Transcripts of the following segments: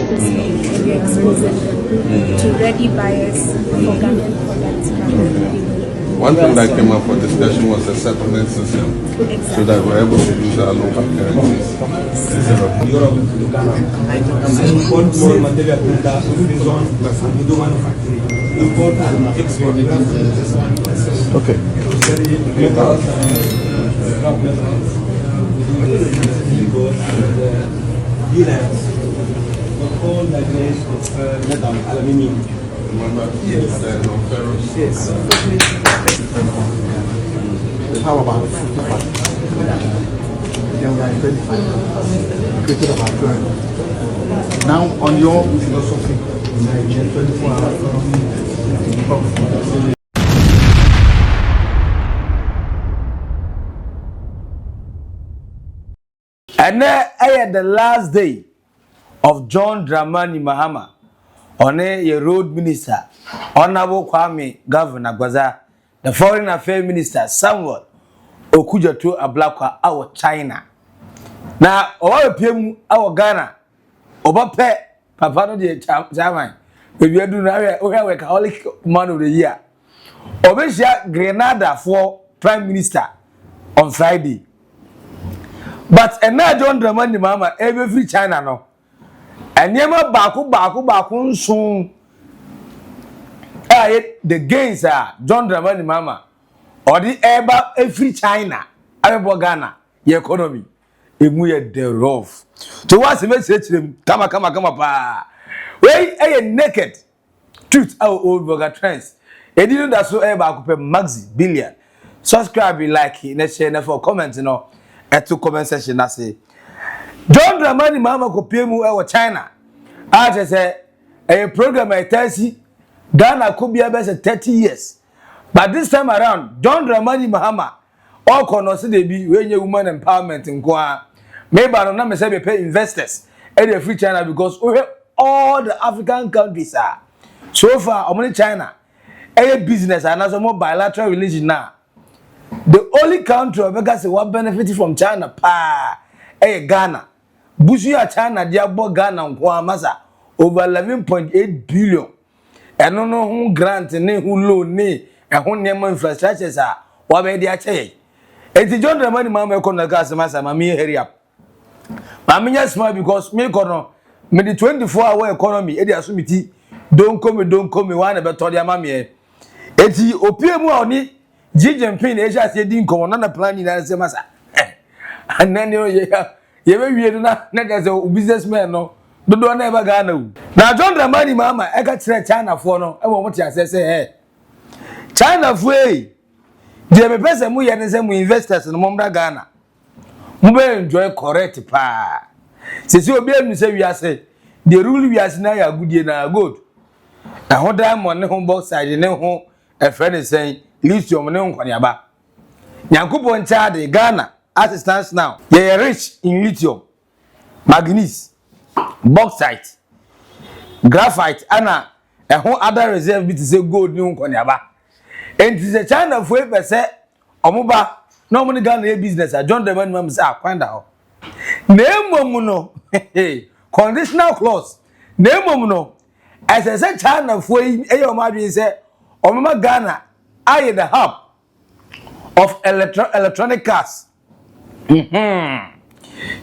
this year, and we are exposing them to ready buyers for Ghanaian products. One thing that came up for discussion was a settlement system, so that we're able to use our local currencies instead of Europe to Ghana. Import more material that we do manufacturing. Import and export. Okay. Billian, all the grades of metal, aluminium. Yes. Yes. How about 55? Created about 12. Now, on your philosophy, 24 hours. And now, the last day of John Dramani Mahama, on a road minister, Honorable Kwame Governor Gwaza, the Foreign Affairs Minister Samuel Okujato Ablakwa, our China. Now, all PM our Ghana, Obape, Papa no de Chairman, we are doing a Catholic man of the year. Obesha Grenada for Prime Minister on Friday. But now John Dramani Mahama every China no. And yema baku soon. The gains are John Dramani Mahama or the eba every China, Arabo Ghana, the economy. If we are the rough. So what's the message to them? Come pa. Wait, naked. Truth our Oldboga trends. And you know that's so eba kupe Maxi, Billian. Subscribe, like, let's share, for comment, at two comment section. I say. John Dramani Mahama ko pemu e China. I just say a program I tell you Ghana could be about 30 years. But this time around, John Dramani Mahama all consider they be when you woman empowerment in Kwa. Maybe I don't know say pay investors at the free China because all the African countries are so far only China. A business and as a more bilateral religion now. The only country that what benefit from China pa Ghana. Busuya China diabo Ghana kwa masa over 11.8 billion. Eno no hu grant ne hu loan ne ehun nyema infrastructures a wa be dia che. Enti John Dramani Mahama ko na gas masa ma me hurry up. Ma me nya smart because me ko no me the 24-hour economy e dia so miti don come one be to dia ma me. Enti opiemu a oni Jinping e sha se di nkomo na plan ni na se masa. Anan yo ye be wie na there's a businessman no do na eba Ghana wu. Na John Dramani Mahama e ka kire China fo no e wo mo ti ase say China fo e de me pese mu ye ne se mu investors no mo mra Ghana. Mu be enjoy correct pa. Se obi anu se wi ase the rule wi ase na ya goodie na good. Na ho diamond ne ho bauxite ne ho e friend say lithium ne ho kwaniaba. Nyankopon child Ghana as it stands now, they are rich in lithium, manganese, bauxite, graphite, and a whole other reserve bit is a gold new konyaba. And it is a China for 8%. Omuba, no money Ghana business. John Dramani Mahama say, find out. Name mono, conditional clause. Name mono. As I said, China for a margin say, Omuma Ghana, I the hub of electronic cars.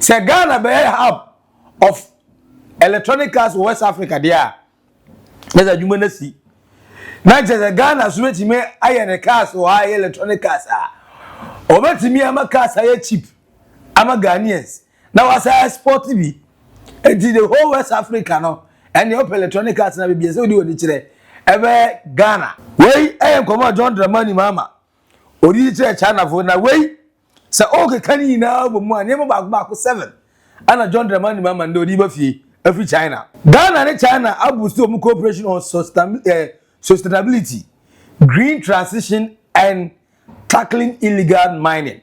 Say Ghana be a hub of electronic cars West Africa there. There's a human see. Not just a Ghana switch me iron cars or high electronic cars. Over to me, I'm a cars are cheap. I'm a Ghanaians. Now as I export TV, and the whole West Africa no, and the electronic cars na be so do the Ebe Ghana. Way I am come John Dramani Mahama. Odi China for na way. Say okay can you now but mo anema back 7 ana John Dramani Mahama ndo di ba fie every China Ghana and China aboost omu cooperation on sustainability, green transition and tackling illegal mining.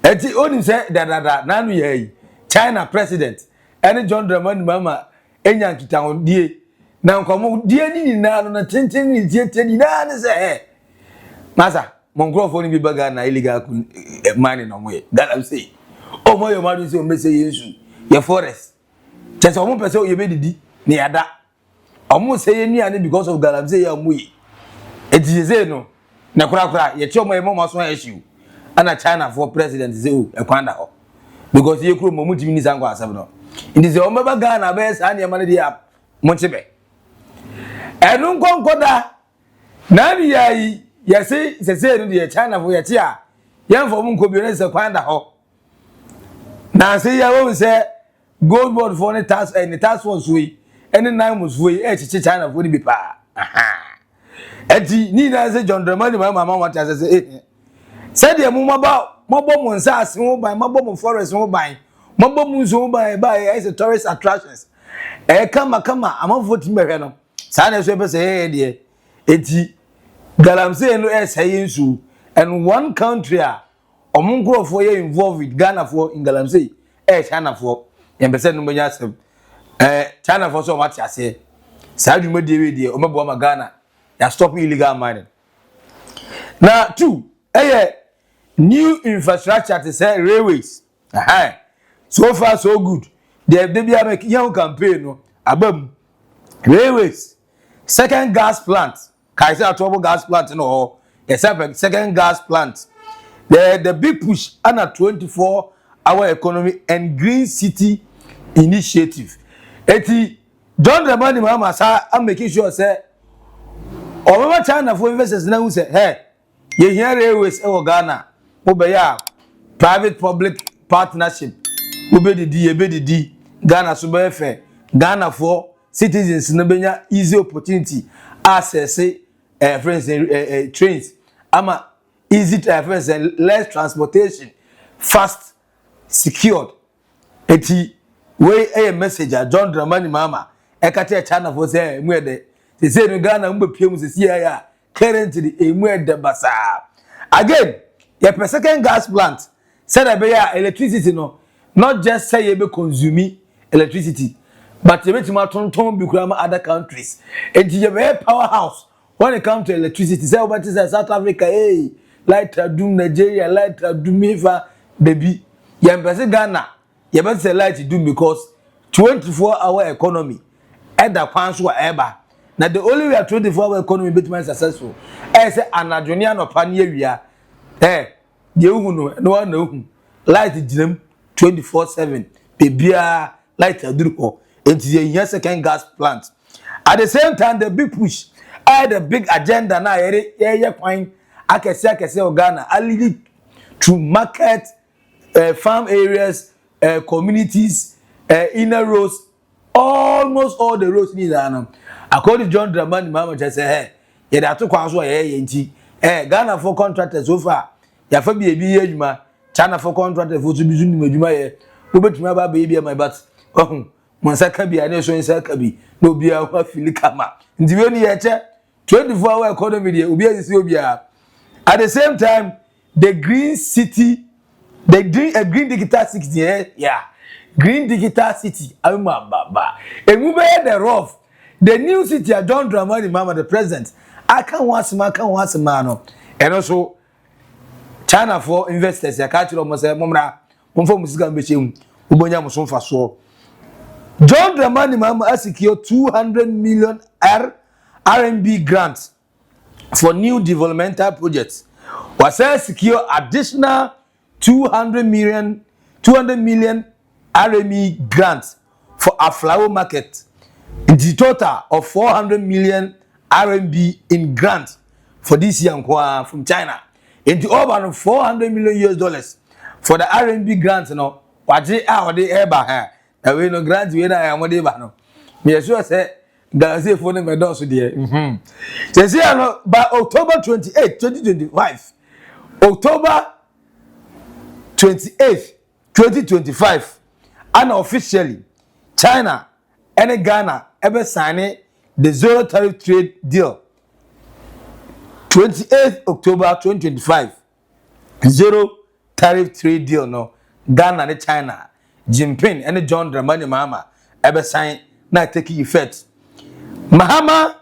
Eti onim say da nanu ye China president and John Dramani Mahama enya nkita die na nkomo die ni na no na tenten ni tie ni na ne say masa Mongrofo ni bi Ghana illegal mining no way. Ghana say, "Oh my, your man say o message Yesu, your forest." Just o mo pese o ye be didi. ne ada almost say any because of galamsey ya muyi ejije no na kura ye che omo e mama so issue ana China for president say o e kwanda ho because ye kuro momu timi ni sango asem no ndi say omo ba Ghana be sa na ma ne dia mo chebe enu nkonkoda na ni yayi ye say no de China for ye che a ye mfo mu nko bi ne say kwanda ho na say ya wo say gold board for the task and the task was we any nine was we China for the be pa aha eti ni na say John Dramani mama want say said the mumaba mobo mo nsa ase ho ban mobo mo forest ho ban mobo mo nso ban ba is a tourist attractions kama amafo timehwe no sa na so be say de eti galamsey no say nsu and one country a omonkrofo ye involved with Ghana for in galamsey China for yembese no manya asem China for so much ase sa dwuma de omebo ma Ghana ya stop illegal mining now two new infrastructure to say railways so far so good they be make young campaign no abam railways second gas plant kaisa atobo gas plant no second gas plant the big push on a 24-hour economy and green city initiative eti John Dramani Mahama sa am making sure say over China for investors na who say hey ye hear railways e Ghana obeya private public partnership obedidi Ghana so be fe Ghana for citizens na benya easy opportunity access friends trains ama easy friends less transportation fast secured eti wey a message John Dramani Mahama e ka tell China for say mu de say no Ghana mu be piem say ya currently emu de basa again your second gas plant said that electricity no not just say you be consuming electricity but you be to become other countries and you be powerhouse when it comes to electricity say about South Africa hey light do Nigeria light do Mifa baby you person Ghana you be say light do because 24-hour economy at the kwanso eba now the only way 24-hour economy be successful say anadwonia no pa ne awia de hu no one hu light jinem 24/7 bebia light aduru enti ye second gas plant at the same time the big push the big agenda na ye kwan akese o Ghana already to market farm areas communities inner roads almost all the roads need that according to John Dramani Mahama just say hey ye da to kwan so ye enti Ghana for contractors so far ya fa bi ye adwuma China for contractors for to bi zuni adwuma ye obetuma ba ba ye my but monsa ka bi ane so nsa ka bi no bia ho afili kama ndi we ni ye che 24-hour economy dey obi asisi obi a at the same time the green city the green digital city green digital city baba emu be the rough the new city John Dramani Mahama the president aka once man no and also China for investors ya ka chiro mo say momra momfo musika mbechemu ubonya mo so mfa so John Dramani Mahama secure 200 million RMB grants for new developmental projects was secure additional 200 million RMB grants for a flower market in the total of 400 million RMB in grants for this year from China into over 400 million US for the RMB grants no waje a ode eba ha na we no grant we na amode eba no me sure say Gazi for the medals there say no by October 28 2025 October 28 2025 unofficially China and Ghana ever signed the zero tariff trade deal 28 October 2025 zero tariff trade deal no Ghana and China Jinping and John Dramani Mahama ever signed now taking effect Mahama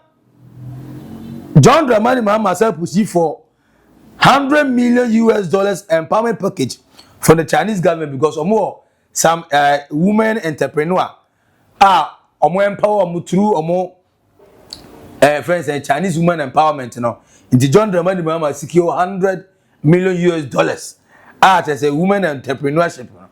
John Dramani Mahama self push for $100 million empowerment package from the Chinese government because of more some women entrepreneur omo empower omo through omo friends and Chinese women empowerment no. Inti John Dramani Mahama secure $100 million as a women entrepreneurship no.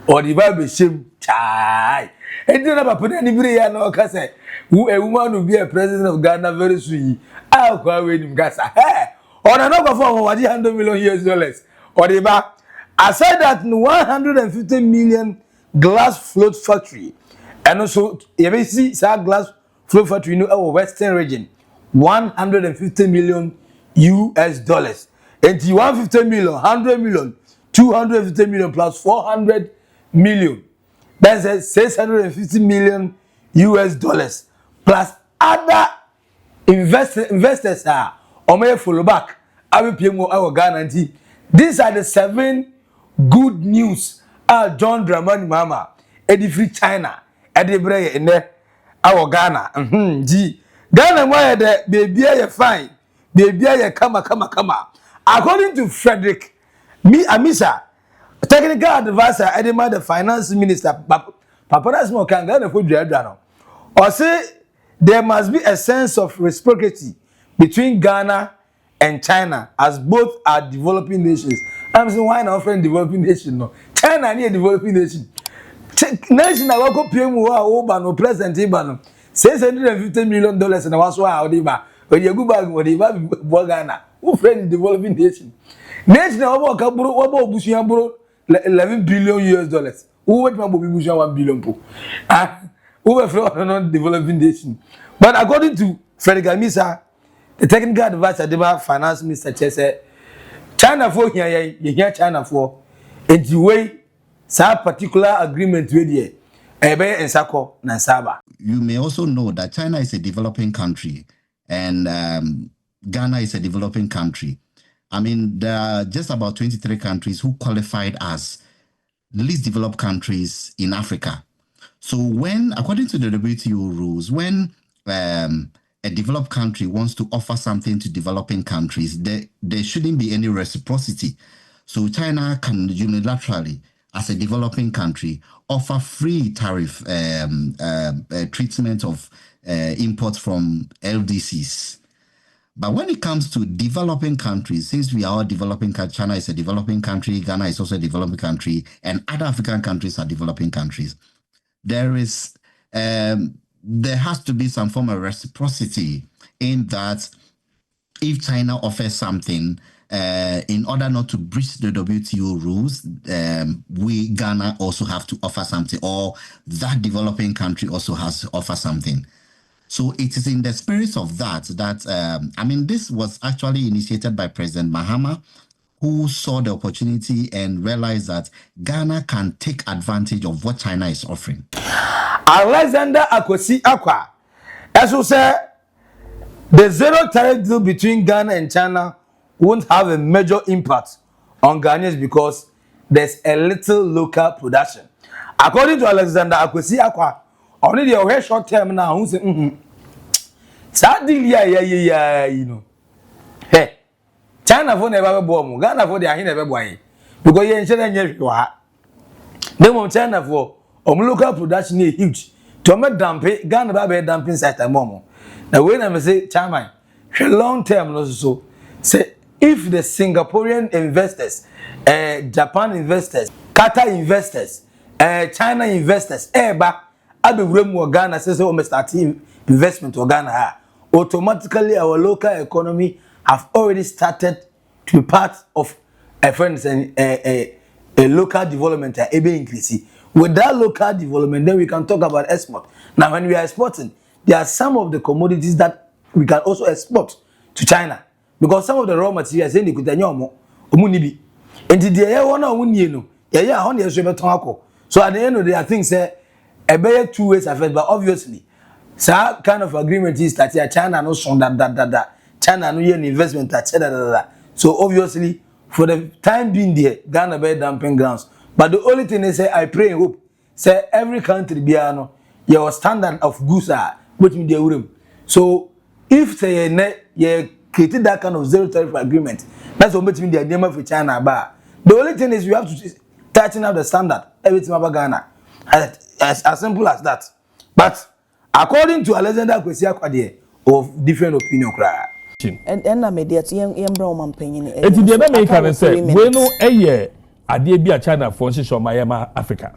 Or the Bible shame chai. And then papa na nibire ya no ka say a woman will be a president of Ghana very soon. Ah kwa we nim gasa. Hey, on another for $100 million. Or the ba I said that 150 million glass float factory and also you see glass float factory in our western region 150 million US dollars. And 150 million, 100 million, 250 million plus 400 million. That's a 650 million US dollars plus other investors are on my follow back. I will pay more our guarantee. These are the 7 good news. John Dramani Mahama, Eddie Free China, Eddie Bray in there. Our Ghana, gee, Ghana, why the baby are fine, baby are kama. According to Frederick, Amisa, technical advisor, Edema, the finance minister, Papa Small can Ghana for Dreadano. Or say there must be a sense of reciprocity between Ghana and China as both are developing nations. I'm saying why not friend developing nation? No, China need a developing nation. National wako PM wa oba no president iba no $650 million na waso a odiba oye guba odiba Ghana who friend developing nation wabo ka buru wabo obusuan buru $11 billion who wait ma bobi busuan $1 billion po who we friend non developing nation. But according to Frederick Amisa, the technical advisor the finance minister said China for here China for and the way that particular agreement with you, you may also know that China is a developing country and Ghana is a developing country. I mean, there are just about 23 countries who qualified as the least developed countries in Africa. So when, according to the WTO rules, when a developed country wants to offer something to developing countries, there shouldn't be any reciprocity. So China can unilaterally, as a developing country, offer free tariff treatment of imports from LDCs. But when it comes to developing countries, since we are all developing countries, China is a developing country, Ghana is also a developing country, and other African countries are developing countries, there has to be some form of reciprocity in that if China offers something, in order not to breach the WTO rules, we, Ghana, also have to offer something, or that developing country also has to offer something. So it is in the spirit of that, I mean, this was actually initiated by President Mahama, who saw the opportunity and realized that Ghana can take advantage of what China is offering. Alexander Akosi Akwa, as we say, the zero tariff deal between Ghana and China won't have a major impact on Ghanaians because there's a little local production. According to Alexander Akosi Akwa, only the very short term now, who say, yeah, you know. Hey, China for never bomb, Ghana for their never boy. Because you ain't saying you are. Then China for local production is huge. To me dumping, Ghana by dumping site a momo. Now when I say China, long term also say if the Singaporean investors, Japan investors, Qatar investors, China investors, eba, abe wremu Ghana says we start investment to Ghana, automatically our local economy have already started to be part of a friends and a local development ebe increase. With that local development, then we can talk about export. Now, when we are exporting, there are some of the commodities that we can also export to China. Because some of the raw materials, they could omunibi. And the year one no, so at the end of the day, I think say a better 2 ways affect, but obviously, so kind of agreement is that China no son that China no yen investment that. So obviously, for the time being there, Ghana be dumping grounds. But the only thing is say I pray and hope say every country be your standard of goods are which mean the room. So if say you created that kind of zero tariff agreement, that's what mean the agreement for China bar. The only thing is you have to tighten up the standard everything about Ghana. As simple as that. But according to Alexander Kwesi Akwade of different opinion cry. And na mediate yem bra o mampanyin e ti de na make can say we no eye ade bi a China for nhihye omayema Africa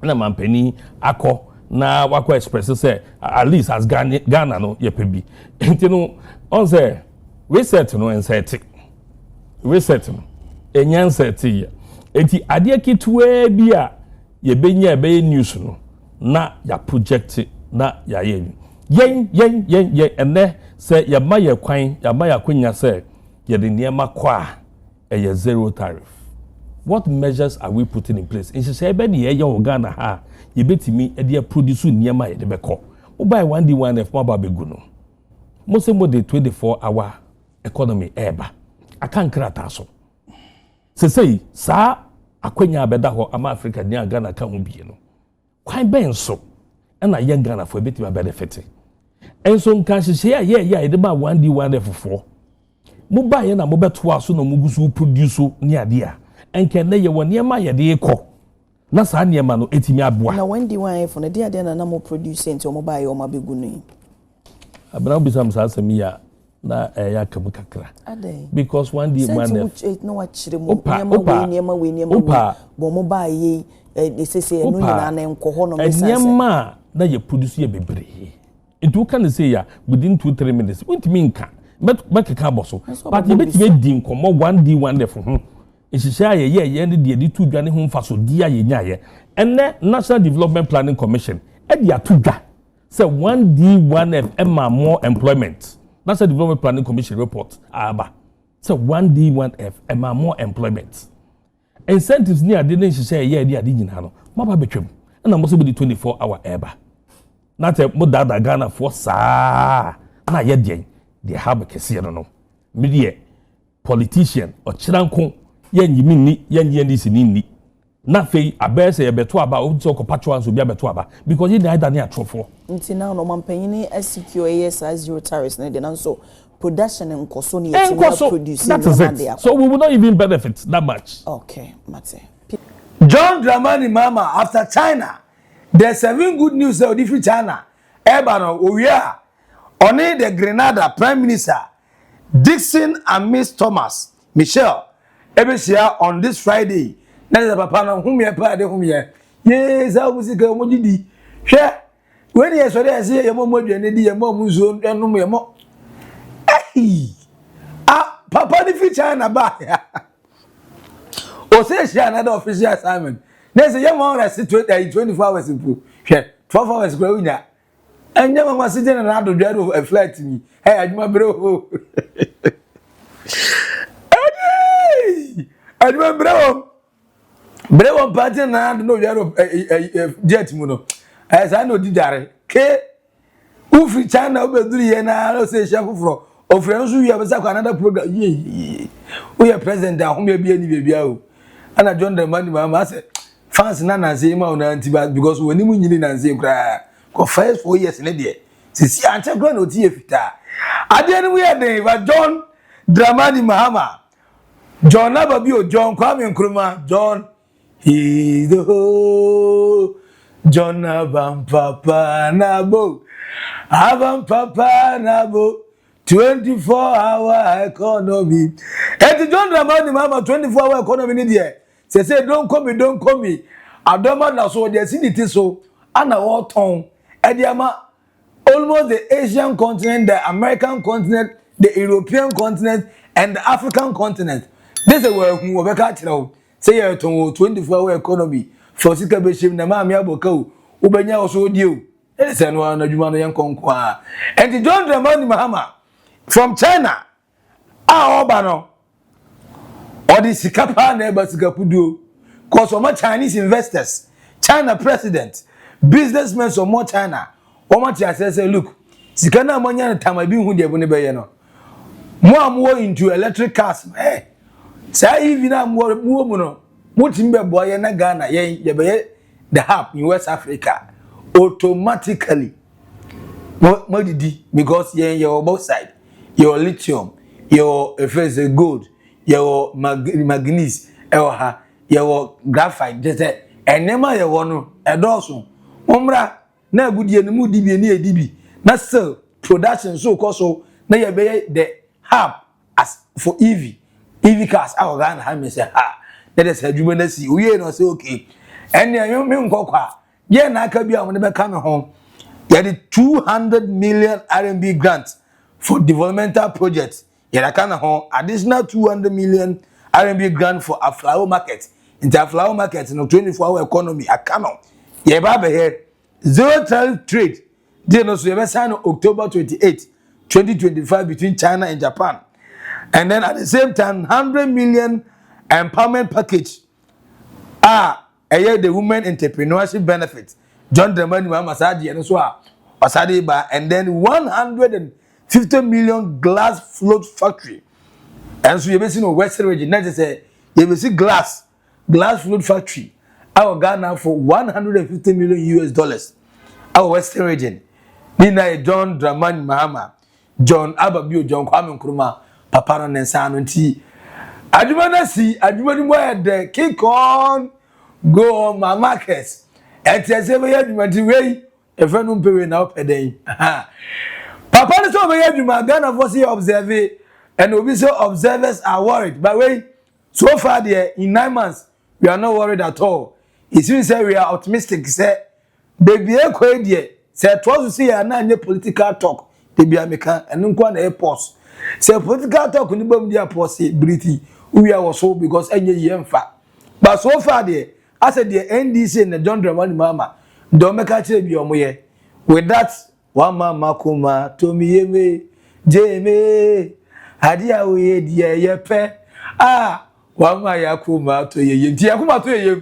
na mampani akọ na wakọ express say at least as Ghana no ye pebi enti no on say reset no enset reset no enyan set ye enti ade kitwe bi a ye benya be news no na ya project na ya yen ene say ya ma ye kwan ya ma ya kwanya say ye de niema kwa a zero tariff. What measures are we putting in place? In say be na ye Ghana ha ye betimi e de produce niema ye de beko. Wo buy 1D1F mo ba begu no. Mo say mo de 24-hour economy eba. Aka nkrata so. Say sa akwanya abeda ho ama Africa ni Ghana ka ho bie no. Kwan ben so na ye Ghana for betimi benefit. Enso nka hye ye de ba 1D1F for. Mo ba ye na mo beto aso na mo gusu produce ni ade a. Enke na ye won niema ye de ekọ. Na sa niema no etimi aboa. Na 1D1F na de na mo produce enti o mo ba ye o ma begu no. Abra bisam sa asemi ya na ya kam kakra. Ade. Because 1D1F no wa chire mo niema bo mo ba ye sese enu nyina na enko ho no mesase. Niema na ye produce ye bebre. Into can say ya within 2-3 minutes. Won't mean can make a caboso. But you bet you din come 1D1F ho. Ishia ye de two dwane ho mfa so dia ye nya and National Development Planning Commission e dia to dwa say 1D1F emma more employment. National Development Planning Commission report aba say 1D1F emma more employment. Incentives ni ade ne shia ye de ade nyina no maba betwem na mo so be 24-hour eba. Not a modada Ghana for sa na ye de have kese no media politician or chiranko yen yimi ni yen dis ni na fei abese ye beto aba o so ko patwa so bia beto aba because he dey na atrofo nti na no mampanyini SQA zero tariffs na de na so production nkoso ni yetima producing no. So we will not even benefit that much. Okay, Mate. John Dramani Mahama after China. There's 7 good news out of China. Ebano, Oya, Oni the Grenada Prime Minister Dixon and Miss Thomas Michelle Ebesia on this Friday. Now the papa no whom ye pa de whom ye. Yes, I was go mojidi. Hwe when ye so dey say ye mo modwane di ye mo muzo enum ye mo. Eh. Ah, papa ni fi China ba. O say she another official assignment. They say you want to 24 hours in pool. 12 hours go nya. And you mama sitting and do drive a flight me. Hey, aduma bro. Aduma bro. Bro party na no drive jet mu no. As I know didare. Ke Ufi China obeduru ye na no say chef fro. Ofre nso wi abesa kwa another program. Ye. We are president ahom ya bia ni bia o. Ana John Dramani Mahama say fans na say ma una anti because when mu nyini na say kra ko 4 years ne de sisi ante kra na oti efita ade ne we dey but John Dramani Mahama John Ababi o John Kwame Nkrumah John he the John ABAN PAPA ABA 24-hour economy and John Dramani Mahama 24-hour economy ni de say don't call me adoma na so the acidity so ana what ton ediama almost the Asian continent, the American continent, the European continent and the African continent. This is where we be catch now. Say you to 24-hour economy for sika be shim na ma me aboka o ubenya oso die o. E say no anadwuma no yenkonko a. And John Dramani Mahama from China oba no or the sikapa na eba sikapudo cause of more Chinese investors, China president, businessmen so more China. What you say look, sikana amanya na tamabi hu de bone be no. Mo amwo into electric cars. Eh. Say even am mo mu no. Mo timbe boy na Ghana ye be the hub in West Africa automatically. Mo didi because ye both side. Your lithium, your first gold, your manganese, your graphite, just enema ye wono edoso. Umra na agudie no mu di bi na edibi na still production so koso na ye be the hub as for EV cars our Ghana ha me say ha that is adwuma na si oye no say okay ene me nkokwa ye na aka bi a mo ne be ka me ho ye the 200 million RMB grant for developmental projects ye na ka na ho additional 200 million RMB grant for a flower market into a flower market no 24-hour economy akano ye ba be here zero tariff trade dey no so ye be sign October 28 2025 between China and Japan. And then at the same time, 100 million empowerment package. The women entrepreneurship benefit. John Dramani Mahama and so and then 150 million glass float factory. And so you see no Western region. Not just say you see glass float factory. Our Ghana for 150 million US dollars. Our Western region. Nina John Dramani Mahama, John Ababio, John Kwame Nkrumah. Papa no nensa no nti adwuma na si adwuma ni mo de kick on go on my markets etiase be adwuma ti wei e fe no mpewe na opeden papa no so be adwuma Ghana for see observe and obi say observers are worried but wait so far there in 9 months we are not worried at all it seems say we are optimistic say baby ekwe there say to see ya na nye political talk dey be ameka enu kwa na airport. Say political talk ni bom dia possibility we are so because enye yemfa but so far there I said the NDC and the John Dramani Mahama don't make a bi omoye with that one mama kuma to me yeme jeme hadia we die yepe one ma yakuma to ye nti yakuma to ye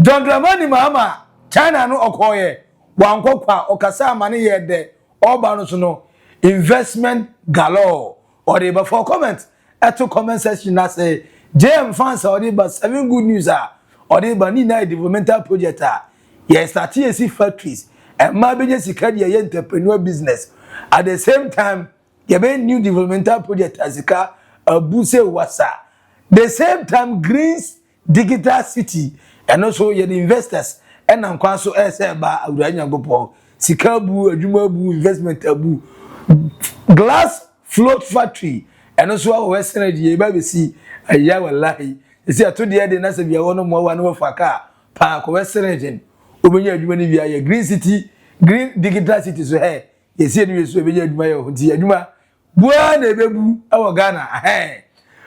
John Dramani Mahama China no okoye wankokwa okasa amane ye de oba no so no investment galore or they for comment at to comment section na say JM fans or they but 7 good news or they but need developmental project yes start TSC factories and my business sika dey entrepreneur business at the same time you be new developmental project azika abuse wasa the same time greens digital city and also your investors and am kwa so say ba awuranya gopo sika bu adwuma bu investment abu glass float factory and also our western area ba be see aya wallahi see ato de na se bia wono mo wa no faka pa ko western region obenya adwuma ni bia ya green city green digital city so he ye see ni so obenya adwuma ya nti adwuma bua na ebebu awo Ghana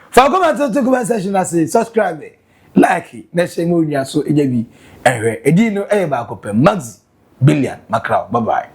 fa comment to comment section na say subscribe like na share mo nua so eja bi ehwe edi no ba ko pe Maxi Billian Macron bye bye.